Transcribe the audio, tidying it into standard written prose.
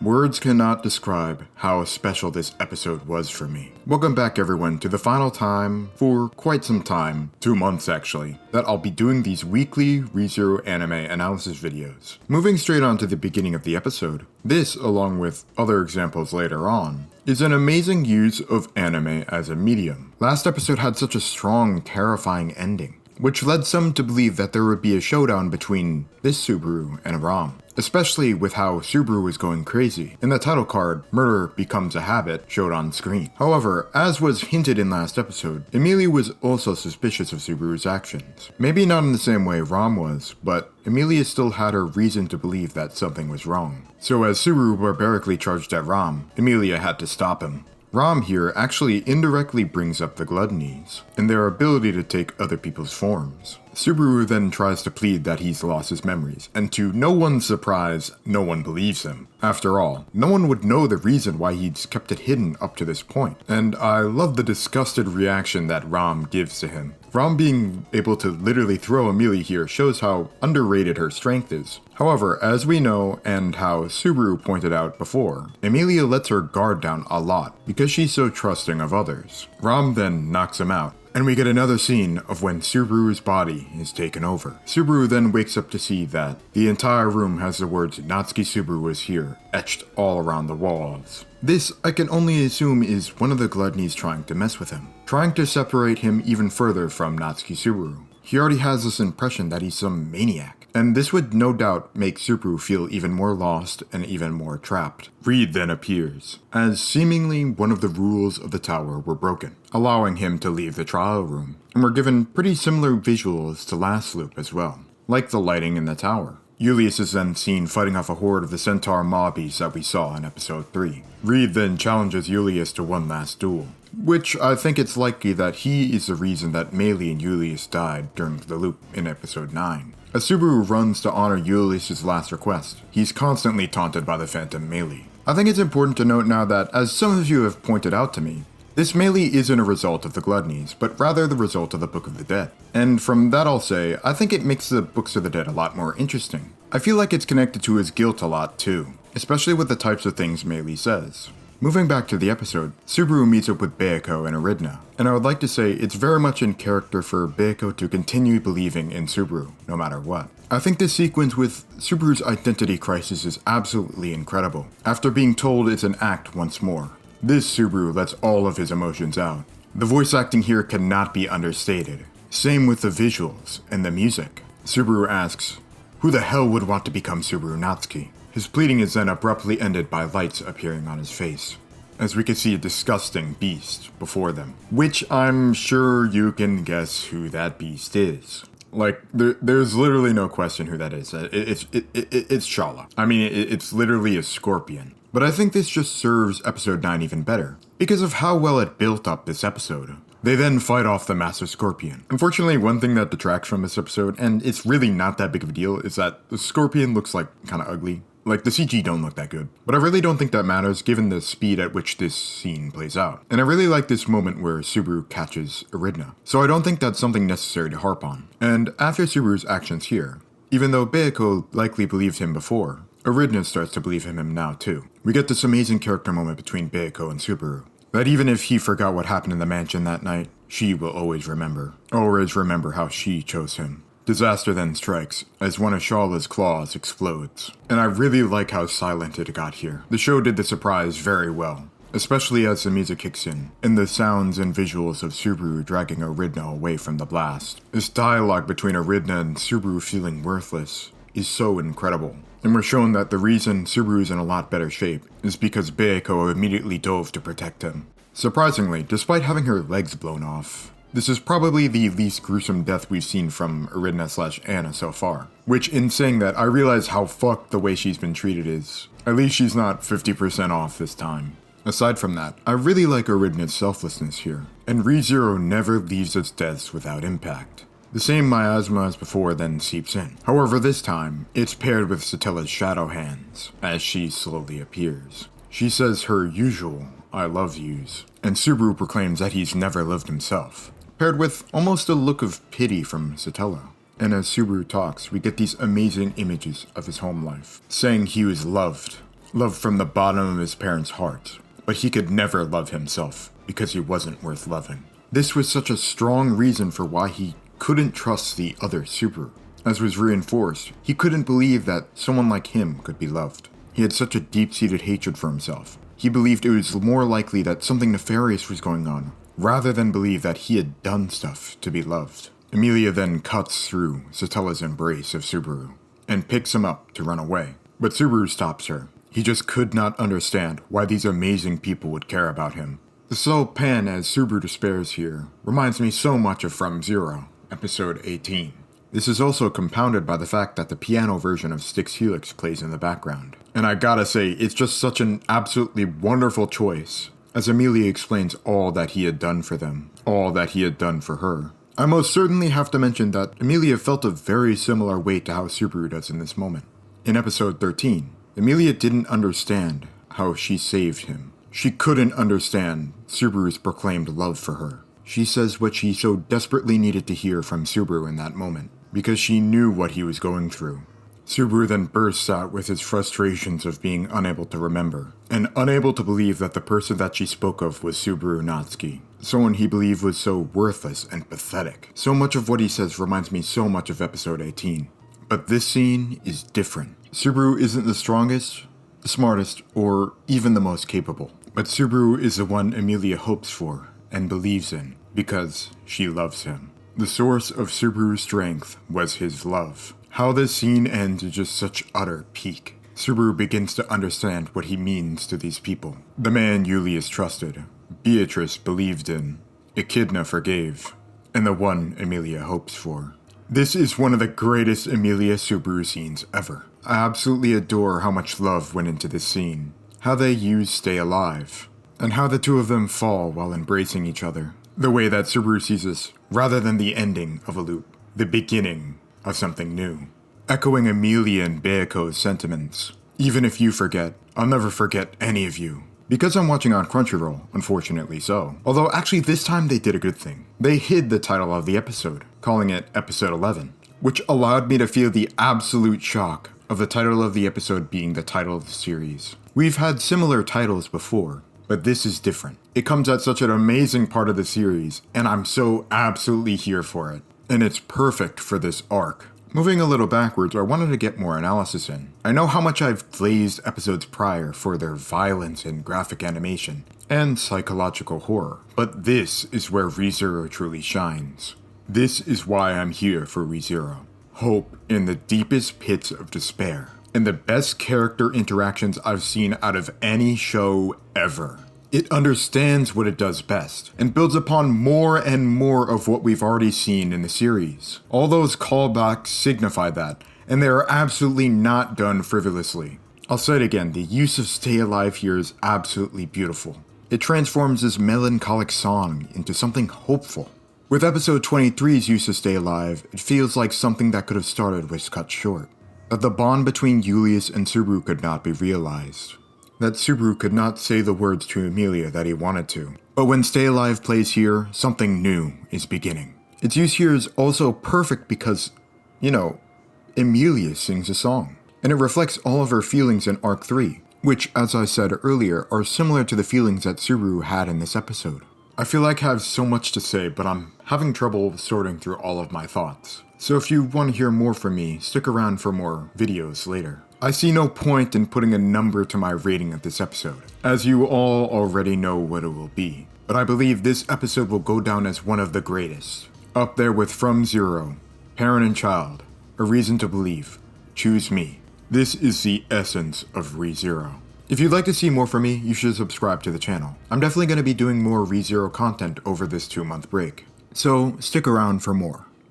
Words cannot describe how special this episode was for me. Welcome back everyone to the final time, for quite some time, 2 months actually, that I'll be doing these weekly ReZero anime analysis videos. Moving straight on to the beginning of the episode, this, along with other examples later on, is an amazing use of anime as a medium. Last episode had such a strong, terrifying ending, which led some to believe that there would be a showdown between this Subaru and Ram. Especially with how Subaru is going crazy. In the title card, murder becomes a habit showed on screen. However, as was hinted in last episode, Amelia was also suspicious of Subaru's actions. Maybe not in the same way Ram was, but Amelia still had her reason to believe that something was wrong. So as Subaru barbarically charged at Ram, Amelia had to stop him. Ram here actually indirectly brings up the gluttonies, and their ability to take other people's forms. Subaru then tries to plead that he's lost his memories, and to no one's surprise, no one believes him. After all, no one would know the reason why he's kept it hidden up to this point, and I love the disgusted reaction that Ram gives to him. Ram being able to literally throw Amelia here shows how underrated her strength is. However, as we know, and how Subaru pointed out before, Amelia lets her guard down a lot because she's so trusting of others. Ram then knocks him out, and we get another scene of when Subaru's body is taken over. Subaru then wakes up to see that the entire room has the words "Natsuki Subaru is here" etched all around the walls. This, I can only assume, is one of the gluttonies trying to mess with him, trying to separate him even further from Natsuki Subaru. He already has this impression that he's some maniac, and this would no doubt make Subaru feel even more lost and even more trapped. Reed then appears, as seemingly one of the rules of the tower were broken, allowing him to leave the trial room, and we're given pretty similar visuals to last loop as well, like the lighting in the tower. Julius is then seen fighting off a horde of the centaur mobbies that we saw in episode 3. Reed then challenges Julius to one last duel, which I think it's likely that he is the reason that Amelia and Julius died during the loop in episode 9. As Subaru runs to honor Julius' last request, he's constantly taunted by the phantom melee. I think it's important to note now that, as some of you have pointed out to me, this melee isn't a result of the gluttonies, but rather the result of the Book of the Dead. And from that I'll say, I think it makes the Books of the Dead a lot more interesting. I feel like it's connected to his guilt a lot too, especially with the types of things melee says. Moving back to the episode, Subaru meets up with Beako and Aridna, and I would like to say it's very much in character for Beako to continue believing in Subaru, no matter what. I think this sequence with Subaru's identity crisis is absolutely incredible, after being told it's an act once more. This Subaru lets all of his emotions out. The voice acting here cannot be understated. Same with the visuals and the music. Subaru asks, "Who the hell would want to become Subaru Natsuki?" His pleading is then abruptly ended by lights appearing on his face, as we can see a disgusting beast before them, which I'm sure you can guess who that beast is. Like, there's literally no question who that is. It's Shala. I mean, it's literally a scorpion. But I think this just serves episode 9 even better, because of how well it built up this episode. They then fight off the Master Scorpion. Unfortunately, one thing that detracts from this episode, and it's really not that big of a deal, is that the Scorpion looks like kinda ugly. Like, the CG don't look that good. But I really don't think that matters given the speed at which this scene plays out. And I really like this moment where Subaru catches Aridna. So I don't think that's something necessary to harp on. And after Subaru's actions here, even though Beako likely believed him before, Aridna starts to believe in him now too. We get this amazing character moment between Beako and Subaru, that even if he forgot what happened in the mansion that night, she will always remember. Always remember how she chose him. Disaster then strikes, as one of Shala's claws explodes. And I really like how silent it got here. The show did the surprise very well, especially as the music kicks in, and the sounds and visuals of Subaru dragging Aridna away from the blast. This dialogue between Aridna and Subaru feeling worthless is so incredible. And we're shown that the reason Subaru's in a lot better shape is because Beako immediately dove to protect him. Surprisingly, despite having her legs blown off, this is probably the least gruesome death we've seen from Aridna/Anna so far. Which, in saying that, I realize how fucked the way she's been treated is. At least she's not 50% off this time. Aside from that, I really like Aridna's selflessness here, and ReZero never leaves its deaths without impact. The same miasma as before then seeps in. However, this time, it's paired with Satella's shadow hands, as she slowly appears. She says her usual "I love yous," and Subaru proclaims that he's never lived himself, paired with almost a look of pity from Satella. And as Subaru talks, we get these amazing images of his home life, saying he was loved, Love from the bottom of his parents' heart. But he could never love himself, because he wasn't worth loving. This was such a strong reason for why he couldn't trust the other Subaru. As was reinforced, he couldn't believe that someone like him could be loved. He had such a deep-seated hatred for himself. He believed it was more likely that something nefarious was going on, rather than believe that he had done stuff to be loved. Amelia then cuts through Satella's embrace of Subaru, and picks him up to run away. But Subaru stops her. He just could not understand why these amazing people would care about him. The slow pan as Subaru despairs here reminds me so much of From Zero, episode 18. This is also compounded by the fact that the piano version of Styx Helix plays in the background. And I gotta say, it's just such an absolutely wonderful choice, as Amelia explains all that he had done for them, all that he had done for her. I most certainly have to mention that Amelia felt a very similar weight to how Subaru does in this moment. In episode 13, Amelia didn't understand how she saved him. She couldn't understand Subaru's proclaimed love for her. She says what she so desperately needed to hear from Subaru in that moment, because she knew what he was going through. Subaru then bursts out with his frustrations of being unable to remember, and unable to believe that the person that she spoke of was Subaru Natsuki, someone he believed was so worthless and pathetic. So much of what he says reminds me so much of episode 18. But this scene is different. Subaru isn't the strongest, the smartest, or even the most capable. But Subaru is the one Amelia hopes for and believes in because she loves him. The source of Subaru's strength was his love. How this scene ends is just such utter peak. Subaru begins to understand what he means to these people. The man Julius trusted, Beatrice believed in, Echidna forgave, and the one Amelia hopes for. This is one of the greatest Amelia Subaru scenes ever. I absolutely adore how much love went into this scene, how they use Stay Alive, and how the two of them fall while embracing each other. The way that Subaru sees this, rather than the ending of a loop, the beginning of something new. Echoing Amelia and Beako's sentiments. Even if you forget, I'll never forget any of you. Because I'm watching on Crunchyroll, unfortunately so. Although actually this time they did a good thing. They hid the title of the episode, calling it episode 11, which allowed me to feel the absolute shock of the title of the episode being the title of the series. We've had similar titles before, but this is different. It comes at such an amazing part of the series, and I'm so absolutely here for it. And it's perfect for this arc. Moving a little backwards, I wanted to get more analysis in. I know how much I've glazed episodes prior for their violence and graphic animation, and psychological horror, but this is where ReZero truly shines. This is why I'm here for ReZero. Hope in the deepest pits of despair, and the best character interactions I've seen out of any show ever. It understands what it does best, and builds upon more and more of what we've already seen in the series. All those callbacks signify that, and they are absolutely not done frivolously. I'll say it again, the use of Stay Alive here is absolutely beautiful. It transforms this melancholic song into something hopeful. With episode 23's use of Stay Alive, it feels like something that could have started was cut short. That the bond between Julius and Subaru could not be realized. That Subaru could not say the words to Amelia that he wanted to. But when Stay Alive plays here, something new is beginning. Its use here is also perfect because, Amelia sings a song. And it reflects all of her feelings in Arc 3, which, as I said earlier, are similar to the feelings that Subaru had in this episode. I feel like I have so much to say, but I'm having trouble sorting through all of my thoughts. So if you want to hear more from me, stick around for more videos later. I see no point in putting a number to my rating of this episode, as you all already know what it will be. But I believe this episode will go down as one of the greatest. Up there with From Zero, Parent and Child, A Reason to Believe, Choose Me. This is the essence of ReZero. If you'd like to see more from me, you should subscribe to the channel. I'm definitely going to be doing more ReZero content over this 2-month break, so stick around for more.